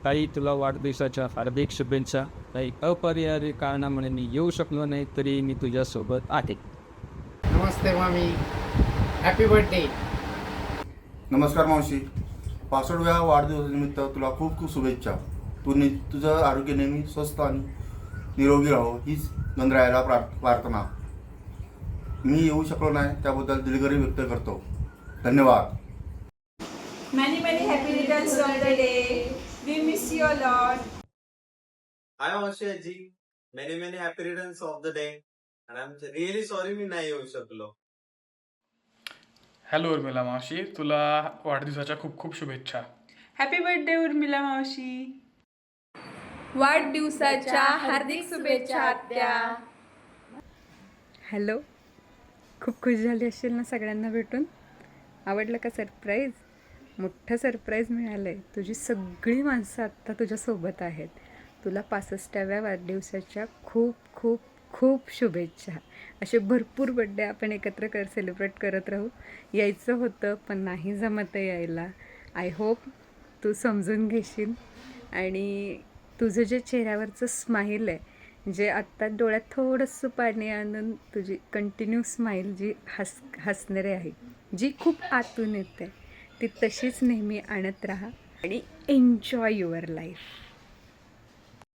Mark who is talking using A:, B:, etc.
A: काही तुला वाढदिवसाच्या हार्दिक शुभेच्छा. काही अपरिहार्य कारणामुळे मी येऊ शकलो नाही तरी मी तुझ्यासोबत आहे.
B: नमस्ते मामी, हॅपी बर्थडे.
C: नमस्कार मावशी, 65व्या वाढदिवसानिमित्त तुला खूप खूप शुभेच्छा. तुझं आरोग्य नेहमी स्वस्थ आणि निरोगी राहो हीच गणरायाला प्रार्थना. मी येऊ शकलो नाही त्याबद्दल दिलगिरी व्यक्त करतो. धन्यवाद.
D: Many happy returns of the day. We miss you a lot.
E: Hi Aji, many happy returns of the day, and I'm really sorry मी नाही येऊ शकलो.
F: हॅलो उर्मिला मावशी, तुला वाढदिवसाच्या खूप खूप शुभेच्छा.
D: हॅपी बर्थडे उर्मिला मावशी. वाढदिवसाच्या हार्दिक शुभेच्छा आत्या.
G: हॅलो, खूप खुश झाली असेल ना सगळ्यांना भेटून. आवडलं का सरप्राईज? मोठं सरप्राईज मिळालं आहे. तुझी सगळी माणसं आत्ता तुझ्यासोबत आहेत. तुला 65व्या वाढदिवसाच्या खूप खूप खूप शुभेच्छा. असे भरपूर बड्डे आपण एकत्र सेलिब्रेट करत राहू. यायचं होतं पण नाही जमत आहे यायला. आय होप तू समजून घेशील आणि तुझं जे चेहऱ्यावरचं स्माईल आहे, जे आत्ता डोळ्यात थोडंसं पाणी आणून तुझी कंटिन्यू स्माईल जी हसणारी आहे, जी खूप आतून येते, ती तशीच नेहमी आणत राहा आणि एन्जॉय युअर लाईफ.